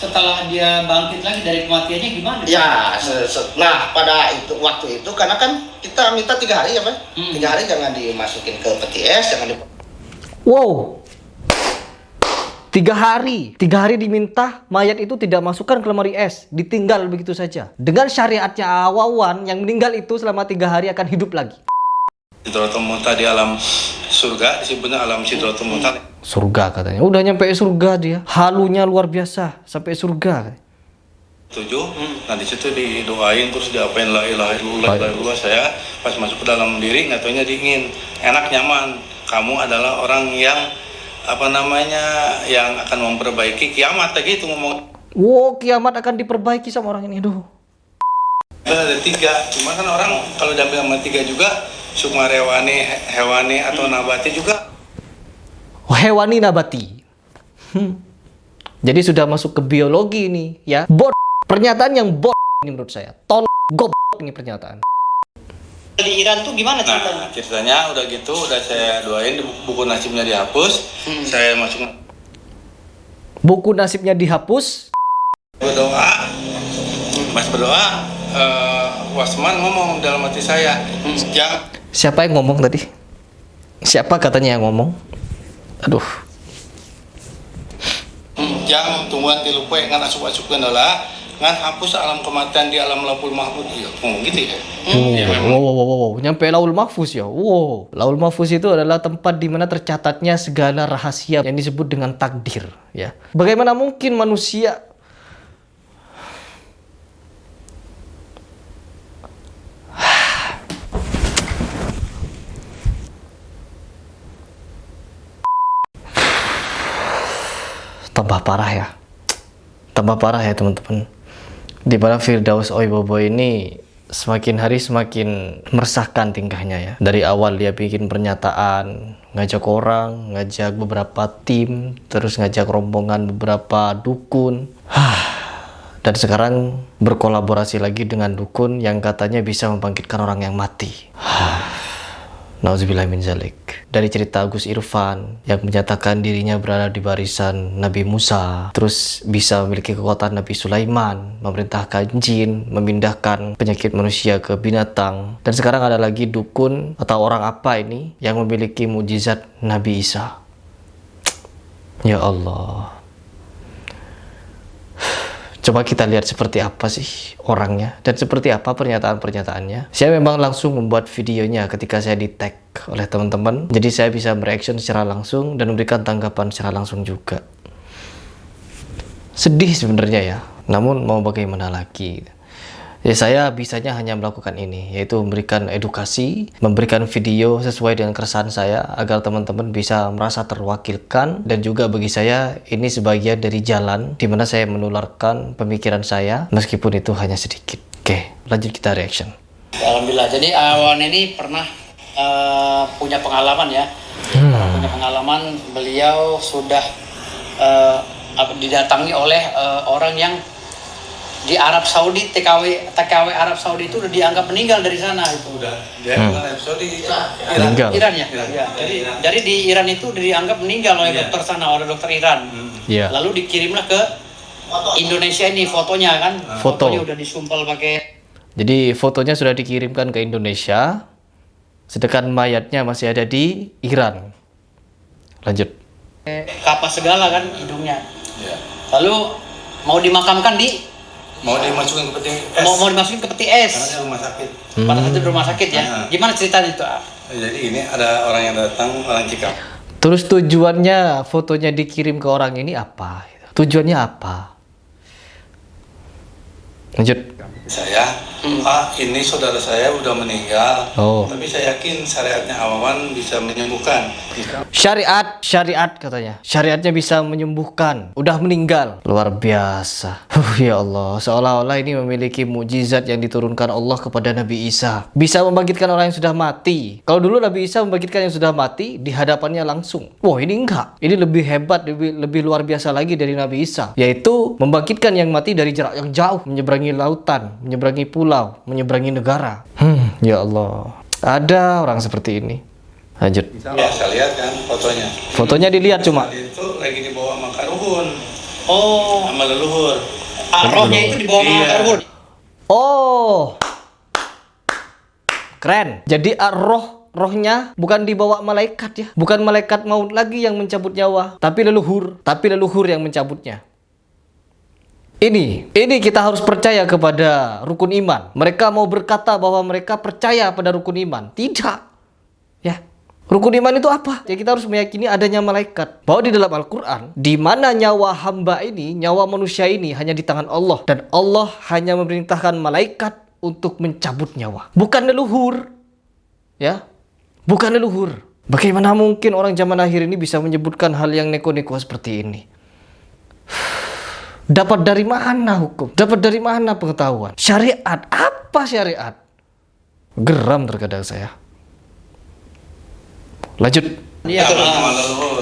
setelah dia bangkit lagi dari kematiannya gimana? Ya, nah pada waktu itu karena kan kita minta 3 hari ya Pak. 3 hari jangan dimasukin ke peti es, jangan di... Wow. 3 hari diminta mayat itu tidak masukkan ke lemari es, ditinggal begitu saja. Dengan syariatnya Wawan, yang meninggal itu selama 3 hari akan hidup lagi. Sidratul Muntaha di alam surga, disebutnya alam Sidratul Muntaha. Surga katanya. Udah nyampe surga dia. Halunya luar biasa sampai surga. 7. Nah di situ didoain terus diapain la ilaha illallah. Saya pas masuk ke dalam diri nggak taunya dingin, enak nyaman. Kamu adalah orang yang yang akan memperbaiki kiamat gitu ngomong. Wow, kiamat akan diperbaiki sama orang ini. Aduh. Ada 3, cuma kan orang kalau diambil sama 3 juga sukma hewani atau nabati juga. Hewani nabati. Jadi sudah masuk ke biologi ini ya. Pernyataan yang ini menurut saya. Ini pernyataan. Di Iran tuh gimana ceritanya? Nah, ceritanya udah gitu, udah saya doain buku nasibnya dihapus. Saya masuk buku nasibnya dihapus. Berdoa, mas berdoa. Wasman ngomong dalam hati saya. Siapa yang ngomong tadi? Siapa katanya yang ngomong? Aduh. Yang tumbuhan tilupwe ngan asup-asupkan adalah ngan hapus alam kematian di alam Lauhul Mahfuz ya. Gitu ya. Wow. Nyampe Lauhul Mahfuz ya. Wow. Lauhul Mahfuz itu adalah tempat di mana tercatatnya segala rahasia yang disebut dengan takdir, ya. Bagaimana mungkin manusia tambah parah ya teman-teman. Di mana Firdaus Oibobo ini semakin hari semakin meresahkan tingkahnya ya. Dari awal dia bikin pernyataan, ngajak orang, ngajak beberapa tim, terus ngajak rombongan beberapa dukun. Dan sekarang berkolaborasi lagi dengan dukun yang katanya bisa membangkitkan orang yang mati. Nauzubillah min zalik. Dari cerita Agus Irfan yang menyatakan dirinya berada di barisan Nabi Musa, terus bisa memiliki kekuatan Nabi Sulaiman, memerintahkan jin, memindahkan penyakit manusia ke binatang. Dan sekarang ada lagi dukun atau orang apa ini yang memiliki mukjizat Nabi Isa. Ya Allah. Coba kita lihat seperti apa sih orangnya dan seperti apa pernyataan-pernyataannya. Saya memang langsung membuat videonya ketika saya di-tag oleh teman-teman. Jadi saya bisa bereaction secara langsung dan memberikan tanggapan secara langsung juga. Sedih sebenarnya ya. Namun mau bagaimana lagi. Ya saya bisanya hanya melakukan ini, yaitu memberikan edukasi, memberikan video sesuai dengan keresahan saya agar teman-teman bisa merasa terwakilkan, dan juga bagi saya ini sebagian dari jalan di mana saya menularkan pemikiran saya meskipun itu hanya sedikit. Oke, lanjut kita reaction. Alhamdulillah. Jadi Awan ini pernah punya pengalaman ya. Punya pengalaman, beliau sudah didatangi oleh orang yang di Arab Saudi, TKW Arab Saudi itu udah dianggap meninggal dari sana itu. Udah. Dia Arab Saudi Iran ya. Jadi di Iran itu udah dianggap meninggal oleh dokter sana, oleh dokter Iran. Lalu dikirimlah ke Indonesia ini fotonya kan. Fotonya udah disumpel pakai. Jadi fotonya sudah dikirimkan ke Indonesia, sedangkan mayatnya masih ada di Iran. Lanjut. Kapas segala kan hidungnya. Lalu mau dimakamkan mau dimasukin ke peti es. Mau dimasukin ke peti es. Karena di rumah sakit. Pada saat itu di rumah sakit ya. Gimana ceritanya itu? Jadi ini ada orang yang datang, orang Cikap. Terus tujuannya fotonya dikirim ke orang ini apa? Tujuannya apa? Lanjut. Saya, ini saudara saya udah meninggal. Tapi saya yakin syariatnya Awawan bisa menyembuhkan. Syariat katanya. Syariatnya bisa menyembuhkan. Udah meninggal. Luar biasa. Ya Allah, seolah-olah ini memiliki mukjizat yang diturunkan Allah kepada Nabi Isa. Bisa membangkitkan orang yang sudah mati. Kalau dulu Nabi Isa membangkitkan yang sudah mati di hadapannya langsung. Wah, ini enggak. Ini lebih hebat, lebih luar biasa lagi dari Nabi Isa, yaitu membangkitkan yang mati dari jarak yang jauh, menyeberangi lautan, menyeberangi pulau, menyeberangi negara. Ya Allah, ada orang seperti ini. Lanjut. Ya, saya lihat kan fotonya. Fotonya dilihat cuma. Itu lagi dibawa sama Karuhun. Oh, sama leluhur. rohnya itu di bawah leluhur. Oh, keren. Jadi rohnya bukan dibawa malaikat ya, bukan malaikat maut lagi yang mencabut nyawa, tapi leluhur yang mencabutnya. Ini kita harus percaya kepada rukun iman. Mereka mau berkata bahwa mereka percaya pada rukun iman, tidak. Ya, rukun iman itu apa? Ya, kita harus meyakini adanya malaikat. Bahwa di dalam Al-Quran, di mana nyawa hamba ini, nyawa manusia ini hanya di tangan Allah, dan Allah hanya memerintahkan malaikat untuk mencabut nyawa, bukan leluhur. Ya, bukan leluhur. Bagaimana mungkin orang zaman akhir ini bisa menyebutkan hal yang neko-neko seperti ini? Dapat dari mana hukum? Dapat dari mana pengetahuan? Syariat, apa syariat? Geram terkadang saya. Lanjut. Iya, sama leluhur.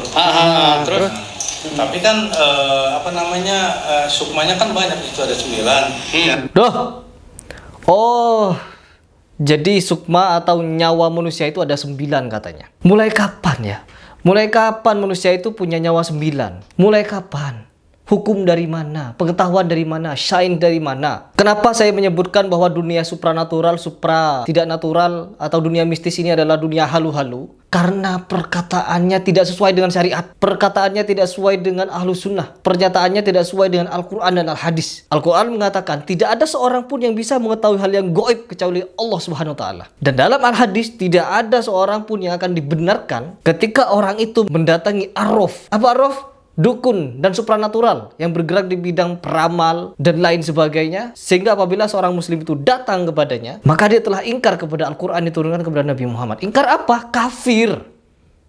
Terus Tapi kan sukmanya kan banyak, itu ada 9. Ya. Duh. Oh, jadi sukma atau nyawa manusia itu ada 9 katanya. Mulai kapan ya? Mulai kapan manusia itu punya nyawa 9? Mulai kapan? Hukum dari mana? Pengetahuan dari mana? Sains dari mana? Kenapa saya menyebutkan bahwa dunia supranatural, supra tidak natural atau dunia mistis ini adalah dunia halu-halu? Karena perkataannya tidak sesuai dengan syariat. Perkataannya tidak sesuai dengan ahlu sunnah. Pernyataannya tidak sesuai dengan Al-Quran dan Al-Hadis. Al-Quran mengatakan tidak ada seorang pun yang bisa mengetahui hal yang gaib kecuali Allah Subhanahu wa Ta'ala. Dan dalam Al-Hadis tidak ada seorang pun yang akan dibenarkan ketika orang itu mendatangi arraf. Apa arraf? Dukun dan supranatural yang bergerak di bidang peramal dan lain sebagainya, sehingga apabila seorang muslim itu datang kepadanya, maka dia telah ingkar kepada Al-Quran diturunkan kepada Nabi Muhammad. Ingkar apa? Kafir.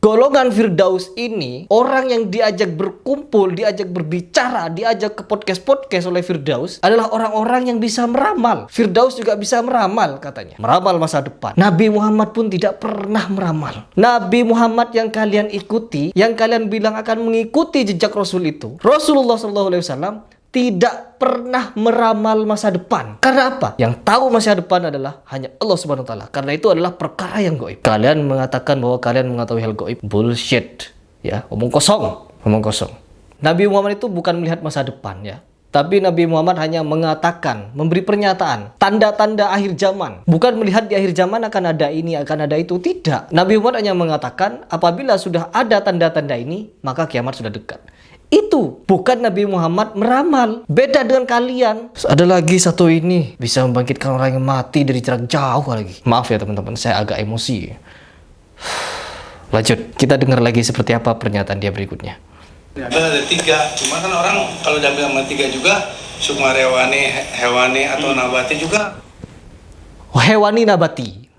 Golongan Firdaus ini, orang yang diajak berkumpul, diajak berbicara, diajak ke podcast-podcast oleh Firdaus adalah orang-orang yang bisa meramal. Firdaus juga bisa meramal katanya. Meramal masa depan. Nabi Muhammad pun tidak pernah meramal. Nabi Muhammad yang kalian ikuti, yang kalian bilang akan mengikuti jejak Rasul itu, Rasulullah SAW tidak pernah meramal masa depan. Karena apa? Yang tahu masa depan adalah hanya Allah Subhanahu wa Ta'ala. Karena itu adalah perkara yang gaib. Kalian mengatakan bahwa kalian mengetahui hal gaib, bullshit. Ya, omong kosong. Omong kosong. Nabi Muhammad itu bukan melihat masa depan ya. Tapi Nabi Muhammad hanya mengatakan, memberi pernyataan, tanda-tanda akhir zaman. Bukan melihat di akhir zaman akan ada ini, akan ada itu. Tidak. Nabi Muhammad hanya mengatakan, apabila sudah ada tanda-tanda ini, maka kiamat sudah dekat. Itu bukan Nabi Muhammad meramal. Beda dengan kalian. Ada lagi satu ini, bisa membangkitkan orang yang mati dari jarak jauh lagi. Maaf ya teman-teman, saya agak emosi. Lanjut, kita dengar lagi seperti apa pernyataan dia berikutnya. Ada 3, cuma kan orang kalau diambil sama 3 juga, sukma hewani atau nabati juga. Hewani nabati.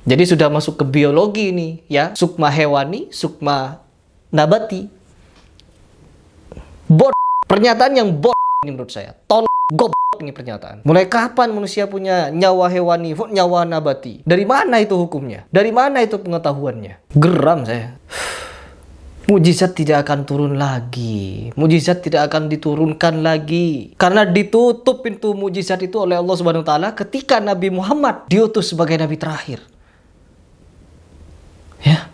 Jadi sudah masuk ke biologi ini ya. Sukma hewani, sukma nabati. Pernyataan yang ini menurut saya. Ini pernyataan. Mulai kapan manusia punya nyawa hewani, nyawa nabati? Dari mana itu hukumnya? Dari mana itu pengetahuannya? Geram saya. Mujizat tidak akan turun lagi. Mujizat tidak akan diturunkan lagi. Karena ditutup pintu mujizat itu oleh Allah Subhanahu wa Ta'ala ketika Nabi Muhammad diutus sebagai nabi terakhir. Ya.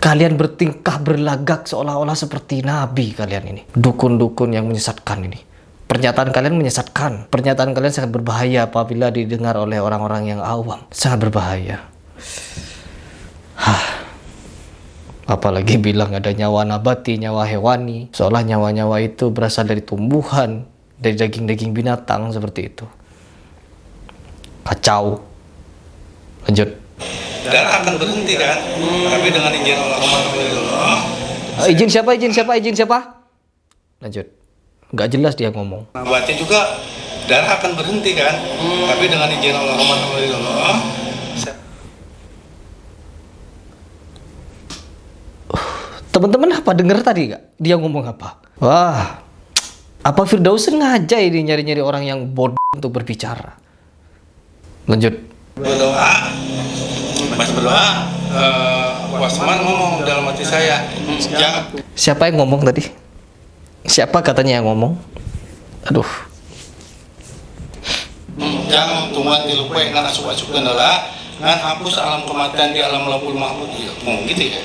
Kalian bertingkah berlagak seolah-olah seperti nabi kalian ini. Dukun-dukun yang menyesatkan ini. Pernyataan kalian menyesatkan. Pernyataan kalian sangat berbahaya apabila didengar oleh orang-orang yang awam. Sangat berbahaya. Apalagi bilang ada nyawa nabati, nyawa hewani. Seolah nyawa-nyawa itu berasal dari tumbuhan, dari daging-daging binatang seperti itu. Kacau. Lanjut. Dan akan berhenti kan, tapi dengan izin Allah. Izin siapa? Lanjut. Nggak jelas dia ngomong. Nabati juga darah akan berhenti kan, tapi dengan izin Allah. Teman-teman apa dengar tadi nggak? Dia ngomong apa? Wah, apa Firdaus sengaja ini nyari-nyari orang yang bodoh untuk berbicara? Lanjut. Pas berdoa, Wasman ngomong dalam hati saya. Siapa yang ngomong tadi? Siapa katanya yang ngomong? Aduh. Jangan tuman dilupai karena suka-suka adalah kan hapus alam kematian di alam Lauhul Mahfuz gitu ya.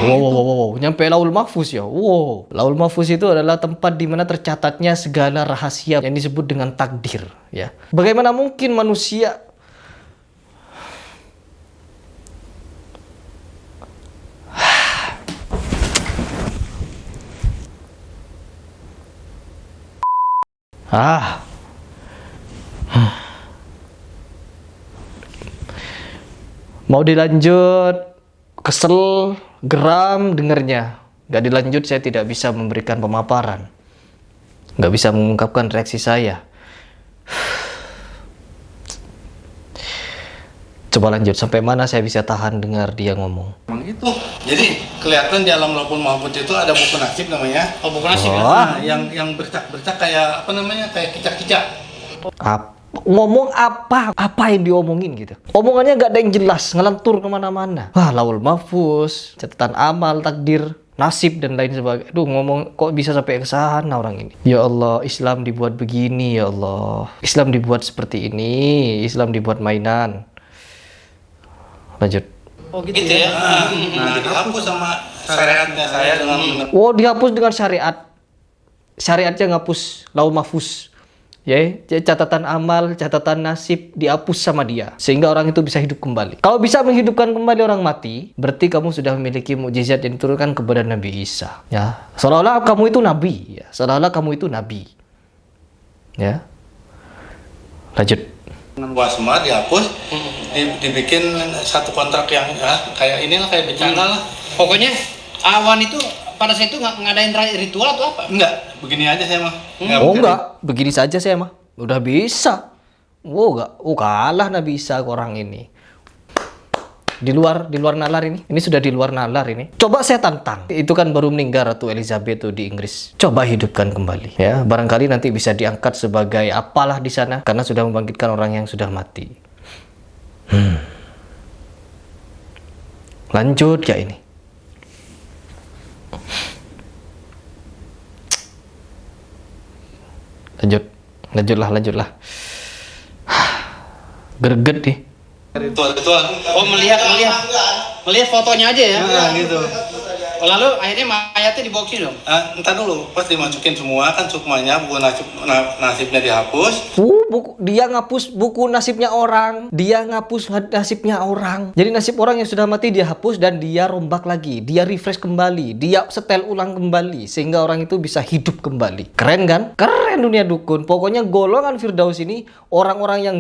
Wow, nyampe Lauhul Mahfuz ya. Wow, Lauhul Mahfuz itu adalah tempat di mana tercatatnya segala rahasia yang disebut dengan takdir, ya. Bagaimana mungkin manusia mau dilanjut, kesel, geram dengernya. Gak dilanjut, saya tidak bisa memberikan pemaparan. Gak bisa mengungkapkan reaksi saya. Coba lanjut, sampai mana saya bisa tahan dengar dia ngomong. Emang itu. Jadi kelihatan di alam Lauhul Mahfuz itu ada buku nasib namanya. Oh, buku nasib ya? Nah, yang bercak-bercak kayak apa namanya? Kayak kicak-kicak. Ngomong apa yang diomongin gitu. Omongannya gak ada yang jelas, ngelentur kemana-mana. Wah, Lauhul Mahfuz, catatan amal, takdir, nasib dan lain sebagainya. Aduh, ngomong kok bisa sampai ke sana orang ini. Ya Allah, Islam dibuat begini ya Allah. Islam dibuat seperti ini, Islam dibuat mainan. Lanjut. Oh gitu ya. Nah, dihapus sama syariatnya saya dengan Oh, dihapus dengan syariat. Syariatnya ngapus Lauhul Mahfuz. Ya, catatan amal, catatan nasib dihapus sama dia sehingga orang itu bisa hidup kembali. Kalau bisa menghidupkan kembali orang mati, berarti kamu sudah memiliki mukjizat yang diturunkan kepada Nabi Isa. Ya, seolah-olah kamu itu nabi, ya. Seolah-olah kamu itu nabi. Ya. Lanjut. dengan wasma dihapus, dibikin satu kontrak yang kayak inilah, kayak bencana lah. Pokoknya awan itu pada saat itu ngadain ritual atau apa? Enggak, begini aja saya mah. Enggak, begini saja saya mah. Udah bisa. Kalah Nabi Isa ke orang ini. Di luar nalar ini. Ini sudah di luar nalar ini. Coba saya tantang. Itu kan baru meninggal Ratu Elizabeth tuh di Inggris. Coba hidupkan kembali ya. Barangkali nanti bisa diangkat sebagai apalah di sana karena sudah membangkitkan orang yang sudah mati. Lanjut ya ini. Lanjutlah. Greget nih. Ritual. Oh, melihat fotonya aja ya. Nah, gitu. Oh, lalu akhirnya mayatnya dibawa ke sini dong. Entar dulu, pas dimasukin semua kan sukmanya, buku nasibnya dihapus. Dia ngapus buku nasibnya orang. Dia ngapus nasibnya orang. Jadi nasib orang yang sudah mati dia hapus dan dia rombak lagi. Dia refresh kembali. Dia setel ulang kembali. Sehingga orang itu bisa hidup kembali. Keren kan? Keren dunia dukun. Pokoknya golongan Firdaus ini orang-orang yang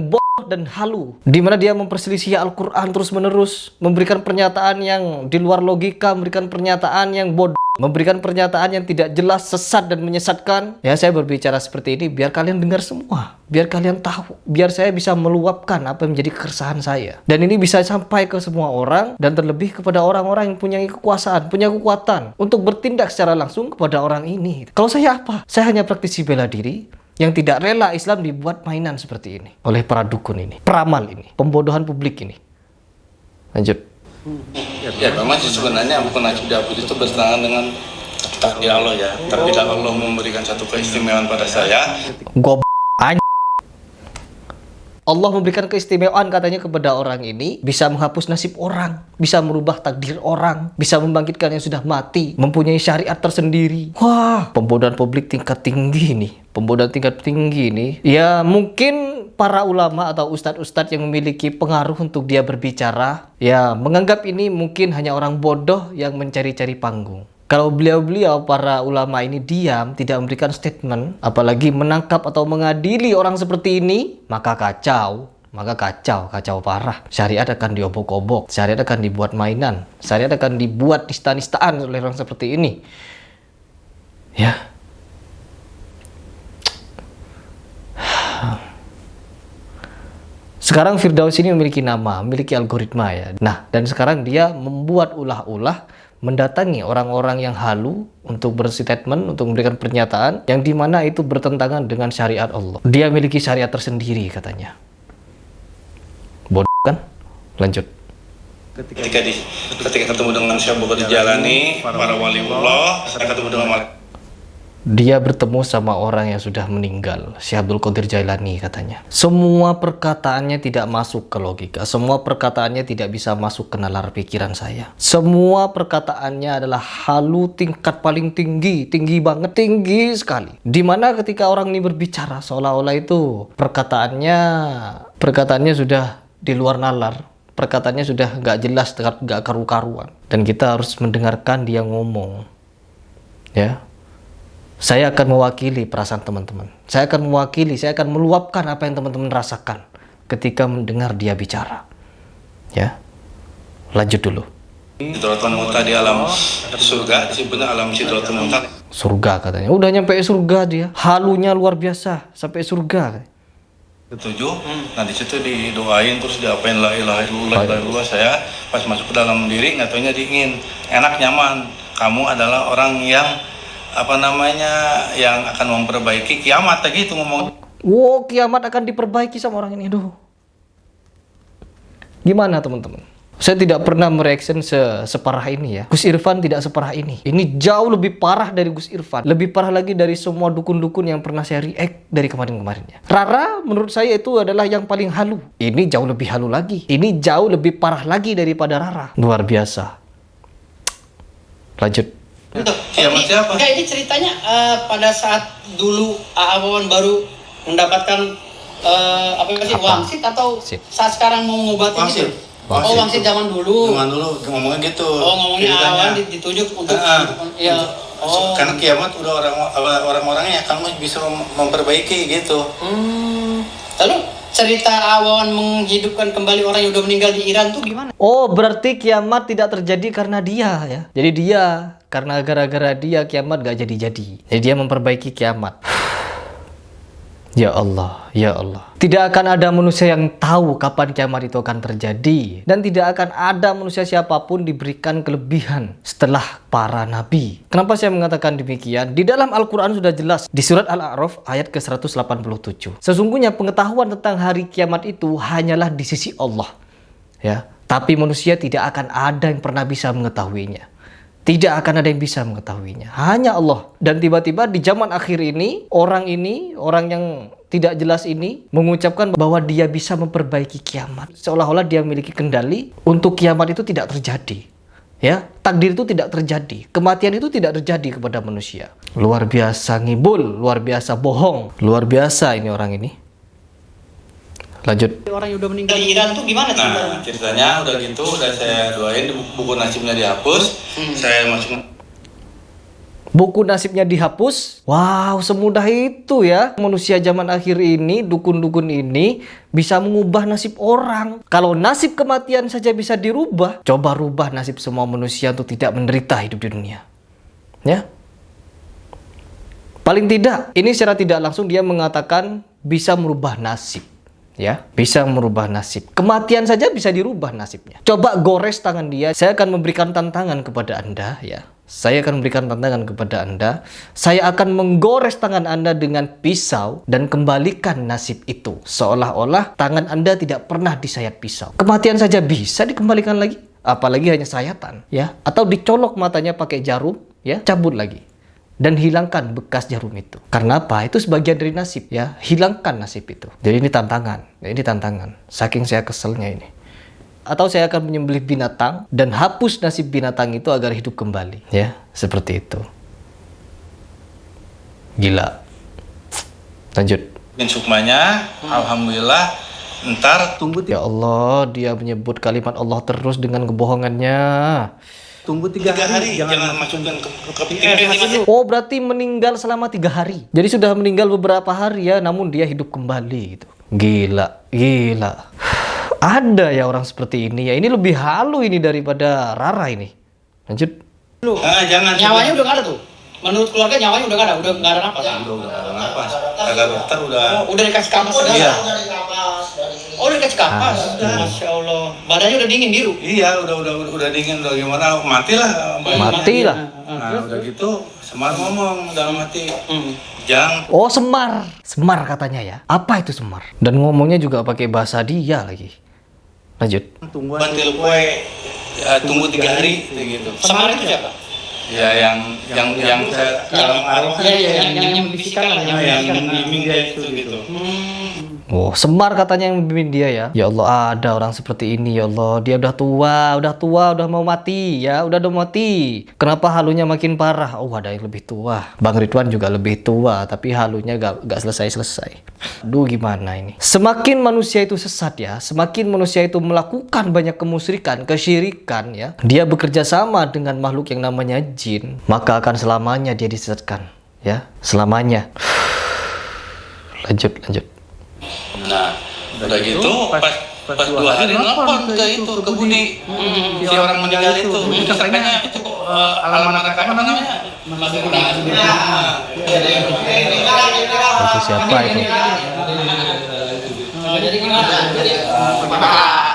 dan halu, di mana dia memperselisih Al-Quran terus-menerus, memberikan pernyataan yang di luar logika, memberikan pernyataan yang bodoh, memberikan pernyataan yang tidak jelas, sesat dan menyesatkan. Ya, saya berbicara seperti ini biar kalian dengar semua, biar kalian tahu, biar saya bisa meluapkan apa yang menjadi keresahan saya. Dan ini bisa sampai ke semua orang dan terlebih kepada orang-orang yang punya kekuasaan, punya kekuatan untuk bertindak secara langsung kepada orang ini. Kalau saya apa? Saya hanya praktisi bela diri yang tidak rela Islam dibuat mainan seperti ini oleh para dukun ini, peramal ini, pembodohan publik ini. Lanjut. Ya, memang sih sebenarnya buku nasib dihapus itu bertentangan dengan takdir Allah ya. Tapi kalau Allah memberikan satu keistimewaan pada saya, Allah memberikan keistimewaan katanya kepada orang ini, bisa menghapus nasib orang, bisa merubah takdir orang, bisa membangkitkan yang sudah mati, mempunyai syariat tersendiri. Wah, pembodohan publik tingkat tinggi nih. Pembodohan tingkat tinggi nih. Ya, mungkin para ulama atau ustadz-ustadz yang memiliki pengaruh untuk dia berbicara, ya menganggap ini mungkin hanya orang bodoh yang mencari-cari panggung. Kalau beliau-beliau para ulama ini diam, tidak memberikan statement, apalagi menangkap atau mengadili orang seperti ini, maka kacau parah. Syariat akan diobok-obok, syariat akan dibuat mainan, syariat akan dibuat nista-nistaan oleh orang seperti ini. Ya. Sekarang Firdaus ini memiliki nama, memiliki algoritma ya. Nah, dan sekarang dia membuat ulah-ulah, mendatangi orang-orang yang halu untuk berstatement, untuk memberikan pernyataan yang dimana itu bertentangan dengan syariat Allah. Dia memiliki syariat tersendiri katanya. Bodoh kan? Lanjut. ketika ketemu dengan Syekh Bogor dijalani para wali Allah, saya ketemu dengan malaikat. Dia bertemu sama orang yang sudah meninggal, Syekh Abdul Qadir Jailani katanya. Semua perkataannya tidak masuk ke logika. Semua perkataannya tidak bisa masuk ke nalar pikiran saya. Semua perkataannya adalah halu tingkat paling tinggi. Tinggi banget, tinggi sekali. Dimana ketika orang ini berbicara, seolah-olah itu perkataannya sudah di luar nalar. Perkataannya sudah nggak jelas, nggak karu-karuan. Dan kita harus mendengarkan dia ngomong. Ya. Saya akan mewakili perasaan teman-teman. Saya akan meluapkan apa yang teman-teman rasakan ketika mendengar dia bicara. Ya, lanjut dulu. Sidratul Muntaha di alam surga, disebutnya alam Sidratul Muntaha. Surga katanya. Udah nyampe surga dia. Halunya luar biasa sampai surga. Ketujuh, nah di situ didoain terus diapain la ilaha illallah. Saya pas masuk ke dalam diri nggak taunya dingin, enak nyaman. Kamu adalah orang yang yang akan memperbaiki kiamat gitu ngomong. Wow, kiamat akan diperbaiki sama orang ini. Aduh. Gimana teman-teman? Saya tidak pernah mereaction separah ini ya. Gus Irfan tidak separah ini. Ini jauh lebih parah dari Gus Irfan. Lebih parah lagi dari semua dukun-dukun yang pernah saya react dari kemarin-kemarinnya. Rara menurut saya itu adalah yang paling halu. Ini jauh lebih halu lagi. Ini jauh lebih parah lagi daripada Rara. Luar biasa. Lanjut. Kiamat siapa? Enggak, ini ceritanya pada saat dulu Wawan baru mendapatkan wangsit atau saat sekarang mau ngobatin gitu? Oh, wangsit zaman dulu. Zaman dulu ngomongnya gitu. Oh, ngomongnya Awan ditunjuk untuk ya. Oh. Karena kiamat udah orang-orangnya akan bisa memperbaiki gitu. Lalu cerita Wawan menghidupkan kembali orang yang udah meninggal di Iran tuh gimana? Oh, berarti kiamat tidak terjadi karena dia ya. Jadi dia karena gara-gara dia kiamat gak jadi-jadi. Jadi dia memperbaiki kiamat. Ya Allah, ya Allah. Tidak akan ada manusia yang tahu kapan kiamat itu akan terjadi. Dan tidak akan ada manusia siapapun diberikan kelebihan setelah para nabi. Kenapa saya mengatakan demikian? Di dalam Al-Quran sudah jelas. Di surat Al-A'raf ayat ke-187. Sesungguhnya pengetahuan tentang hari kiamat itu hanyalah di sisi Allah. Ya, tapi manusia tidak akan ada yang pernah bisa mengetahuinya. Tidak akan ada yang bisa mengetahuinya. Hanya Allah. Dan tiba-tiba di zaman akhir ini, orang yang tidak jelas ini, mengucapkan bahwa dia bisa memperbaiki kiamat. Seolah-olah dia memiliki kendali untuk kiamat itu tidak terjadi. Ya, takdir itu tidak terjadi. Kematian itu tidak terjadi kepada manusia. Luar biasa ngibul, luar biasa bohong. Luar biasa ini orang ini. Lanjut. Orang yang udah meninggal di Iran tuh gimana ceritanya? Nah, ceritanya udah gitu, udah saya doain buku nasibnya dihapus. Saya masuk. Buku nasibnya dihapus. Wow, semudah itu ya. Manusia zaman akhir ini, dukun-dukun ini bisa mengubah nasib orang. Kalau nasib kematian saja bisa dirubah, coba rubah nasib semua manusia untuk tidak menderita hidup di dunia. Ya. Paling tidak, ini secara tidak langsung dia mengatakan bisa merubah nasib. Ya, bisa merubah nasib. Kematian saja bisa dirubah nasibnya. Coba gores tangan dia. Saya akan memberikan tantangan kepada Anda ya. Saya akan memberikan tantangan kepada Anda. Saya akan menggores tangan Anda dengan pisau dan kembalikan nasib itu. Seolah-olah tangan Anda tidak pernah disayat pisau. Kematian saja bisa dikembalikan lagi, apalagi hanya sayatan ya. Atau dicolok matanya pakai jarum ya, cabut lagi. Dan hilangkan bekas jarum itu. Karena apa? Itu sebagian dari nasib ya. Hilangkan nasib itu. Jadi ini tantangan. Ini tantangan. Saking saya keselnya ini. Atau saya akan menyembelih binatang dan hapus nasib binatang itu agar hidup kembali. Ya, seperti itu. Gila. Lanjut. Dan sukmanya, alhamdulillah. Ntar tunggu. Ya Allah, dia menyebut kalimat Allah terus dengan kebohongannya. Tunggu 3 hari, jangan masukkan ke pikiran. Oh, berarti meninggal selama 3 hari. Jadi sudah meninggal beberapa hari ya, namun dia hidup kembali gitu. Gila, gila. Ada ya orang seperti ini ya. Ini lebih halu ini daripada Rara ini. Lanjut. Jangan. Nyawanya udah gak ada tuh. Menurut keluarga nyawanya udah gak ada, udah gak ada napas. Udah gak ada napas. Kata dokter udah. Oh, udah dikasih kapas segala. Iya. Oh, udah dikasih kapas. Masya Allah. Badannya udah dingin biru. Iya, udah dingin, udah gimana? Matilah. Matilah. Nah, udah gitu Semar ngomong dalam hati. Jangan. Oh, Semar. Semar katanya ya. Apa itu Semar? Dan ngomongnya juga pakai bahasa dia lagi. Lanjut. Bantil kue. Tunggu 3 hari gitu. Semar itu siapa? Ya yang saya dalam arwah yang membisikkan lah, yang membimbing dia itu gitu. Oh, Semar katanya yang membimbing dia ya. Ya Allah, ada orang seperti ini ya Allah. Dia udah tua, udah mau mati ya, udah mati. Kenapa halunya makin parah? Oh, ada yang lebih tua. Bang Ridwan juga lebih tua, tapi halunya gak selesai-selesai. Duh, gimana ini? Semakin manusia itu sesat ya, semakin manusia itu melakukan banyak kemusyrikan, kesyirikan ya. Dia bekerja sama dengan makhluk yang namanya jin, maka akan selamanya dia disesatkan ya, selamanya. Lanjut. Nah, udah gitu pas 2 hari nelfon ke itu ke Budi, si orang meninggal itu. Katanya itu alamat apa namanya? Itu siapa itu?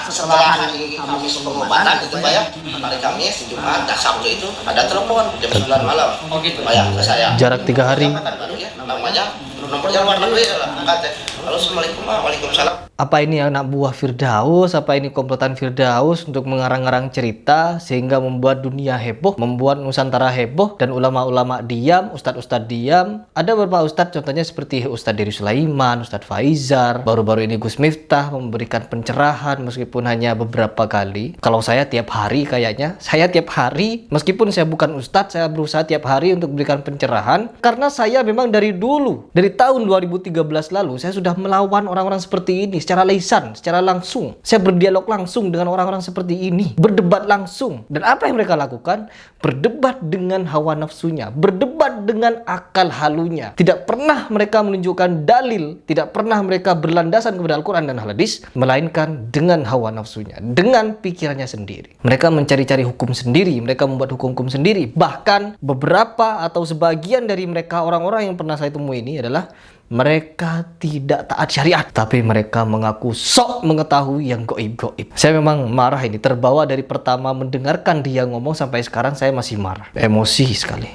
Setelah hari Kamis pengobatan gitu Pak ya, hari Kamis, Jumat, dan Sabtu itu ada telepon jam 9 malam Pak ya ke saya. Jarak 3 hari. Baru ya, namanya nomor luar negeri ya, angkat ya. Halo, Assalamualaikum Pak, Waalaikumsalam. Apa ini anak buah Firdaus? Apa ini komplotan Firdaus untuk mengarang-arang cerita sehingga membuat dunia heboh, membuat Nusantara heboh dan ulama-ulama diam, ustadz-ustadz diam. Ada beberapa ustadz contohnya seperti Ustadz Dery Sulaiman, Ustadz Faizar. Baru-baru ini Gus Miftah memberikan pencerahan meskipun hanya beberapa kali. Kalau saya tiap hari kayaknya, saya tiap hari meskipun saya bukan ustadz, saya berusaha tiap hari untuk memberikan pencerahan karena saya memang dari dulu, dari tahun 2013 lalu saya sudah melawan orang-orang seperti ini secara lisan, secara langsung. Saya berdialog langsung dengan orang-orang seperti ini, berdebat langsung. Dan apa yang mereka lakukan? Berdebat dengan hawa nafsunya, berdebat dengan akal halunya. Tidak pernah mereka menunjukkan dalil, tidak pernah mereka berlandasan kepada Al-Quran dan hadis, melainkan dengan hawa nafsunya, dengan pikirannya sendiri. Mereka mencari-cari hukum sendiri, mereka membuat hukum-hukum sendiri. Bahkan beberapa atau sebagian dari mereka, orang-orang yang pernah saya temui ini adalah mereka tidak taat syariat, tapi mereka mengaku sok mengetahui yang goib-goib. Saya memang marah ini, terbawa dari pertama mendengarkan dia ngomong sampai sekarang saya masih marah, emosi sekali.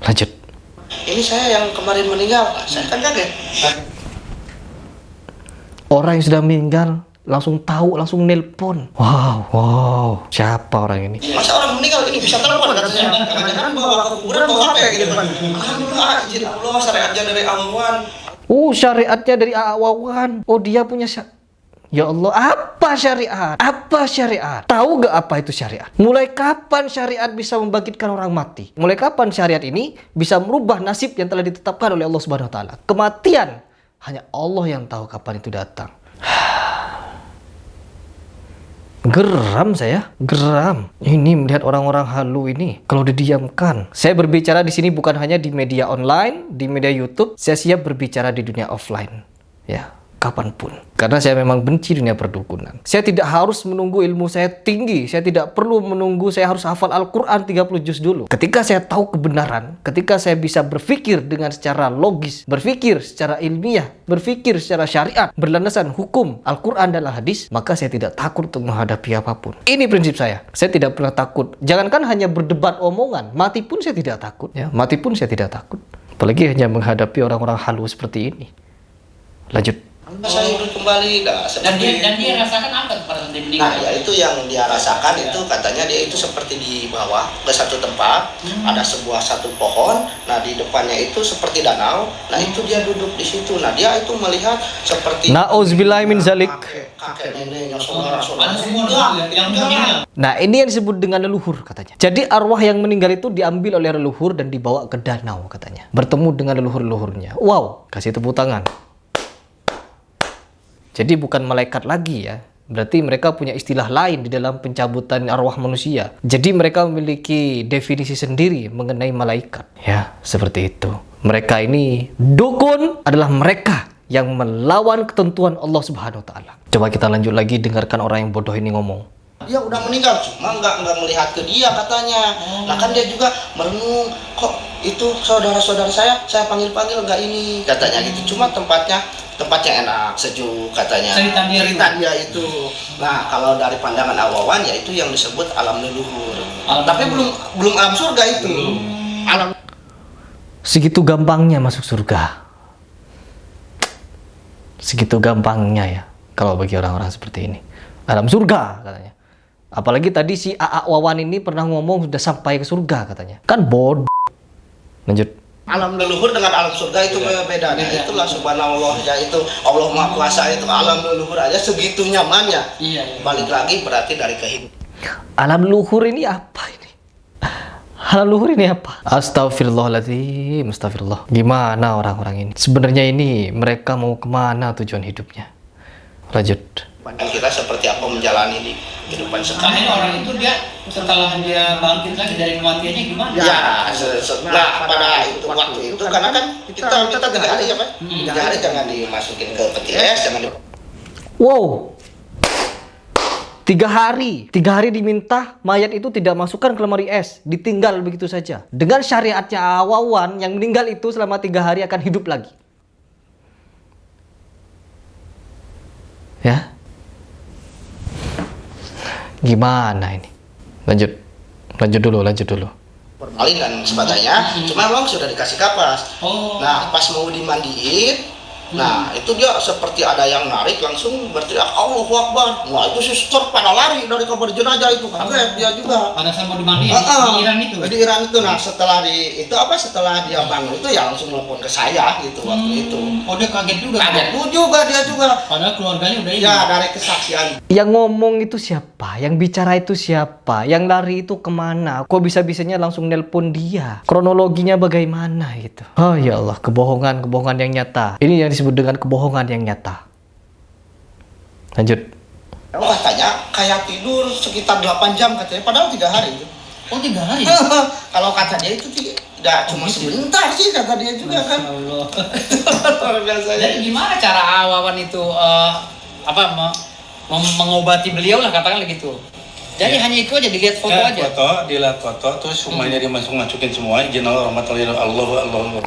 Lanjut. Ini saya yang kemarin meninggal, saya kan kaget. Orang yang sudah meninggal langsung tahu, langsung nelpon. Wow, siapa orang ini? Masa orang meninggal ini bisa telepon katanya. Jangan-jangan bawa ke kuburan bawa HP gitu kan. Alhamdulillah, izin Allah, syariatnya dari Awawan. Syariatnya dari Awawan. Oh, dia punya Ya Allah, apa syariat? Apa syariat? Tahu gak apa itu syariat? Mulai kapan syariat bisa membangkitkan orang mati? Mulai kapan syariat ini bisa merubah nasib yang telah ditetapkan oleh Allah Subhanahu wa taala? Kematian hanya Allah yang tahu kapan itu datang. Geram saya, geram. Ini melihat orang-orang halu ini kalau didiamkan. Saya berbicara di sini bukan hanya di media online, di media YouTube. Saya siap berbicara di dunia offline. Ya, kapanpun. Karena saya memang benci dunia perdukunan. Saya tidak harus menunggu ilmu saya tinggi. Saya tidak perlu menunggu saya harus hafal Al-Quran 30 juz dulu. Ketika saya tahu kebenaran, ketika saya bisa berpikir dengan secara logis, berpikir secara ilmiah, berpikir secara syariat, berlandasan hukum Al-Quran dan Al-Hadis, maka saya tidak takut untuk menghadapi apapun. Ini prinsip saya. Saya tidak pernah takut. Jangankan hanya berdebat omongan, mati pun saya tidak takut. Ya, mati pun saya tidak takut. Apalagi hanya menghadapi orang-orang halu seperti ini. Lanjut. Saya hidup kembali dan dia rasakan apa pada saat dia meninggal? Nah, ya itu yang dia rasakan itu katanya dia itu seperti di bawah ke satu tempat, ada satu pohon, nah di depannya itu seperti danau, nah itu dia duduk di situ, nah dia itu melihat seperti Na'udzubillahi min zalik. kakek neneknya, saudara-saudara. Nah, ini yang disebut dengan leluhur katanya. Jadi arwah yang meninggal itu diambil oleh leluhur dan dibawa ke danau katanya. Bertemu dengan leluhur-leluhurnya. Wow, kasih tepuk tangan. Jadi bukan malaikat lagi ya. Berarti mereka punya istilah lain di dalam pencabutan arwah manusia. Jadi mereka memiliki definisi sendiri mengenai malaikat. Ya, seperti itu. Mereka ini dukun adalah mereka yang melawan ketentuan Allah Subhanahu wa taala. Coba kita lanjut lagi dengarkan orang yang bodoh ini ngomong. Dia udah meninggal, cuma nggak melihat ke dia katanya. Nah kan dia juga merenung, kok itu saudara-saudara saya panggil-panggil nggak ini katanya gitu. Cuma tempatnya enak, sejuk katanya. Cerita dia itu. Nah kalau dari pandangan Awawan ya itu yang disebut alam leluhur. Tapi belum alam surga itu. Alam. Segitu gampangnya masuk surga. Segitu gampangnya ya kalau bagi orang-orang seperti ini. Alam surga katanya. Apalagi tadi si AA Wawan ini pernah ngomong sudah sampai ke surga katanya. Kan bodoh. Lanjut. Alam leluhur dengan alam surga itu beda. Nah, itulah subhanallah ya, itu Allah Maha Kuasa, itu alam leluhur aja segitu nyamannya. Iya. Balik lagi berarti dari kehidupan. Alam luhur ini apa ini? Alam luhur ini apa? Astagfirullahaladzim, astagfirullah. Gimana orang-orang ini? Sebenarnya ini mereka mau kemana tujuan hidupnya? Lanjut. Dan kita seperti apa menjalani di kehidupan sekarang. Makanya orang itu dia setelah dia bangkit lagi dari kematiannya gimana? Ya, setelah pada itu waktu itu karena kan kita 3 hari ya Pak. 3 hari jangan dimasukin ke peti es, jangan di... Wow. 3 hari diminta mayat itu tidak masukkan ke lemari es, ditinggal begitu saja. Dengan syariatnya Wawan, yang meninggal itu selama 3 hari akan hidup lagi. Ya. Gimana ini? Lanjut dulu. formalin dan sebagainya. Cuma memang sudah dikasih kapas. Nah, pas mau dimandiin, nah itu dia seperti ada yang narik, langsung berteriak Allahu Akbar. Wah, itu suster pada lari dari kamar jenazah itu, kaget dia juga. Pada saat mau dimandiin di Iran itu. Di Iran itu. Nah, setelah dia bangun itu ya langsung telepon ke saya gitu waktu itu. Oh, dia kaget juga. Kaget juga dia juga. Padahal keluarganya udah ini. Ya, dari kesaksian. Yang ngomong itu siapa? Yang bicara itu siapa? Yang lari itu kemana? Kok bisa-bisanya langsung nelpon dia? Kronologinya bagaimana gitu? Oh ya Allah, kebohongan yang nyata. Ini yang disebut dengan kebohongan yang nyata. Lanjut. Katanya kayak tidur sekitar 8 jam katanya, padahal 3 hari. Oh, 3 hari? Kalau kata dia itu tidak cuma sebentar sih, kata dia juga kan. Allah. Luar biasa. Jadi gimana cara Wawan itu mengobati beliau lah, katakanlah gitu. Jadi hanya itu aja, dilihat foto aja. Dilihat foto, terus semuanya dimasukin semua. Izin Allah, rahmatullahi Allah.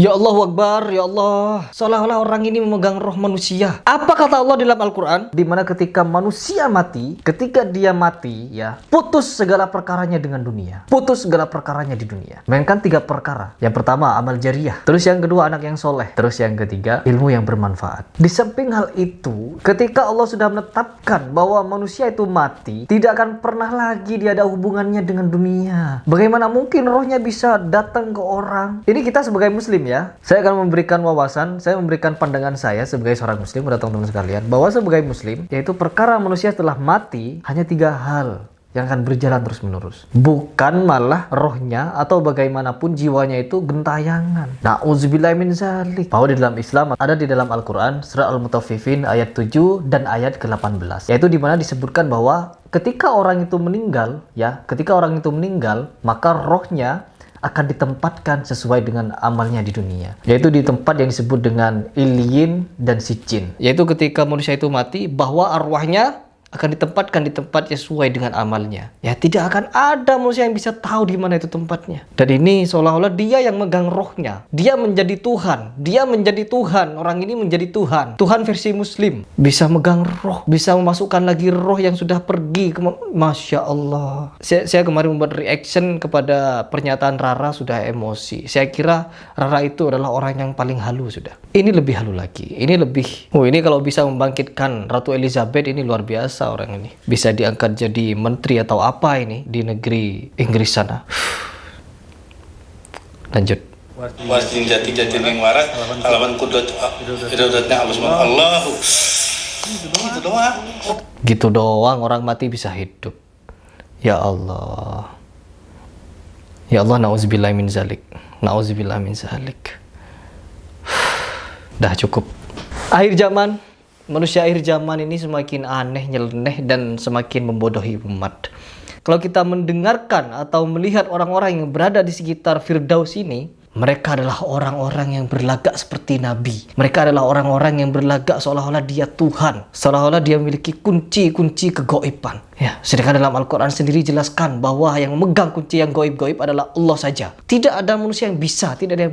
Ya Allahu Akbar, ya Allah. Seolah-olah orang ini memegang roh manusia. Apa kata Allah di dalam Al-Quran? Dimana ketika manusia mati, ketika dia mati, ya, putus segala perkaranya dengan dunia. Putus segala perkaranya di dunia. Mainkan 3 perkara. Yang pertama, amal jariyah. Terus yang kedua, anak yang soleh. Terus yang ketiga, ilmu yang bermanfaat. Di samping hal itu, ketika Allah sudah menetapkan bahwa manusia itu mati, tidak akan pernah lagi dia ada hubungannya dengan dunia. Bagaimana mungkin rohnya bisa datang ke orang? Ini kita sebagai muslim ya, saya akan memberikan wawasan, saya memberikan pandangan saya sebagai seorang muslim kepada teman-teman sekalian, bahwa sebagai muslim, yaitu perkara manusia setelah mati hanya 3 hal yang akan berjalan terus menerus, bukan malah rohnya atau bagaimanapun jiwanya itu gentayangan. Na'udzubillahi min zalik. Bahwa di dalam Islam ada di dalam Al-Quran surah Al-Mutaffifin ayat 7 dan ayat ke-18, yaitu dimana disebutkan bahwa ketika orang itu meninggal, ya, maka rohnya akan ditempatkan sesuai dengan amalnya di dunia, yaitu di tempat yang disebut dengan Iliyin dan Sijin, yaitu ketika manusia itu mati, bahwa arwahnya akan ditempatkan di tempat sesuai dengan amalnya. Ya, tidak akan ada manusia yang bisa tahu di mana itu tempatnya. Dan ini seolah-olah dia yang megang rohnya. Dia menjadi Tuhan. Orang ini menjadi Tuhan. Tuhan versi Muslim. Bisa megang roh. Bisa memasukkan lagi roh yang sudah pergi. Masya Allah. Saya kemarin membuat reaction kepada pernyataan Rara, sudah emosi. Saya kira Rara itu adalah orang yang paling halu sudah. Ini lebih halu lagi. Ini kalau bisa membangkitkan Ratu Elizabeth, ini luar biasa. Orang ini bisa diangkat jadi menteri atau apa ini di negeri Inggris sana. Lanjut. Wasjin jati yang waras, kalawan kudrat irodatnya Allah. Gitu doang orang mati bisa hidup. Ya Allah. Ya Allah, na'udzubillahi min zalik. Dah cukup. Akhir zaman. Manusia akhir zaman ini semakin aneh, nyeleneh, dan semakin membodohi umat. Kalau kita mendengarkan atau melihat orang-orang yang berada di sekitar Firdaus ini, mereka adalah orang-orang yang berlagak seperti Nabi. Mereka adalah orang-orang yang berlagak seolah-olah dia Tuhan. Seolah-olah dia memiliki kunci-kunci kegoiban. Ya, sedangkan dalam Al-Quran sendiri jelaskan bahwa yang memegang kunci yang goib-goib adalah Allah saja. Tidak ada manusia yang bisa, tidak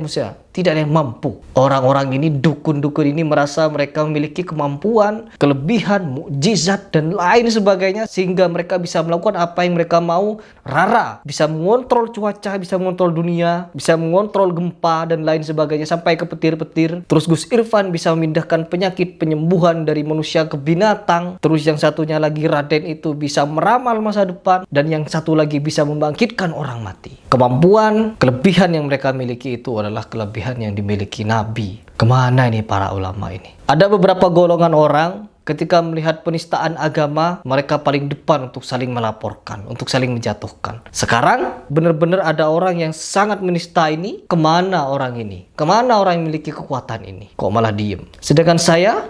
tidak ada yang mampu. Orang-orang ini, dukun-dukun ini merasa mereka memiliki kemampuan, kelebihan, mukjizat dan lain sebagainya sehingga mereka bisa melakukan apa yang mereka mau. Rara bisa mengontrol cuaca, bisa mengontrol dunia, bisa mengontrol gempa dan lain sebagainya sampai ke petir-petir. Terus Gus Irfan bisa memindahkan penyakit, penyembuhan dari manusia ke binatang. Terus yang satunya lagi Raden itu bisa meramal masa depan, dan yang satu lagi bisa membangkitkan orang mati. Kemampuan, kelebihan yang mereka miliki itu adalah kelebihan yang dimiliki Nabi. Kemana ini para ulama ini? Ada beberapa golongan orang ketika melihat penistaan agama, mereka paling depan untuk saling melaporkan, untuk saling menjatuhkan. Sekarang benar-benar ada orang yang sangat menista ini. Kemana orang ini? Kemana orang yang memiliki kekuatan ini? Kok malah diem? Sedangkan saya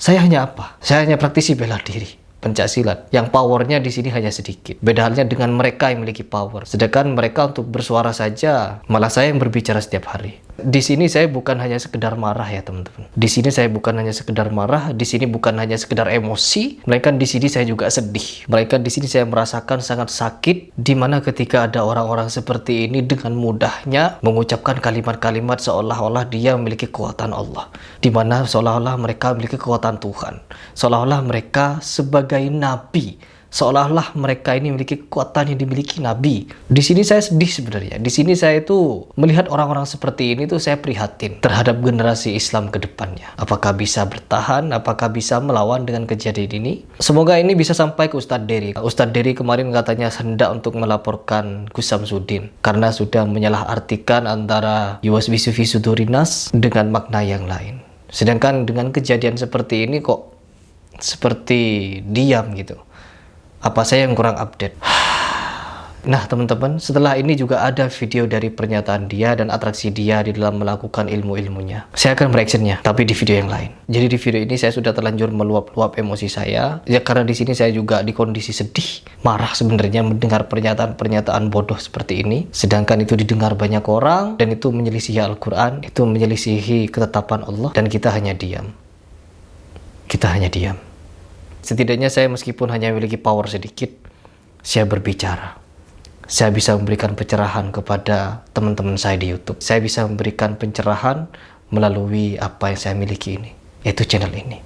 hanya apa? Saya hanya praktisi bela diri, pencaksilat, yang powernya di sini hanya sedikit. Beda halnya dengan mereka yang memiliki power. Sedangkan mereka untuk bersuara saja, malah saya yang berbicara setiap hari. Di sini saya bukan hanya sekedar marah ya teman-teman. Di sini saya bukan hanya sekedar marah, di sini bukan hanya sekedar emosi, melainkan di sini saya juga sedih. Melainkan di sini saya merasakan sangat sakit, di mana ketika ada orang-orang seperti ini dengan mudahnya mengucapkan kalimat-kalimat seolah-olah dia memiliki kekuatan Allah, di mana seolah-olah mereka memiliki kekuatan Tuhan, seolah-olah mereka sebagai nabi, seolah-olah mereka ini memiliki kekuatan yang dimiliki Nabi. Di sini saya sedih sebenarnya. Di sini saya itu melihat orang-orang seperti ini tuh saya prihatin terhadap generasi Islam ke depannya. Apakah bisa bertahan? Apakah bisa melawan dengan kejadian ini? Semoga ini bisa sampai ke Ustadz Dery. Ustadz Dery kemarin katanya hendak untuk melaporkan Gus Samsudin karena sudah menyalahartikan antara yuwaswisu fi sudurinas dengan makna yang lain. Sedangkan dengan kejadian seperti ini kok seperti diam gitu. Apa saya yang kurang update? Nah teman-teman, setelah ini juga ada video dari pernyataan dia dan atraksi dia di dalam melakukan ilmu-ilmunya. Saya akan bereaksinya, tapi di video yang lain. Jadi di video ini saya sudah terlanjur meluap-luap emosi saya. Ya karena di sini saya juga di kondisi sedih, marah sebenarnya mendengar pernyataan-pernyataan bodoh seperti ini. Sedangkan itu didengar banyak orang dan itu menyelisihi Al-Quran, itu menyelisihi ketetapan Allah, dan kita hanya diam. Kita hanya diam. Setidaknya saya meskipun hanya memiliki power sedikit, saya berbicara. Saya bisa memberikan pencerahan kepada teman-teman saya di YouTube. Saya bisa memberikan pencerahan melalui apa yang saya miliki ini, yaitu channel ini.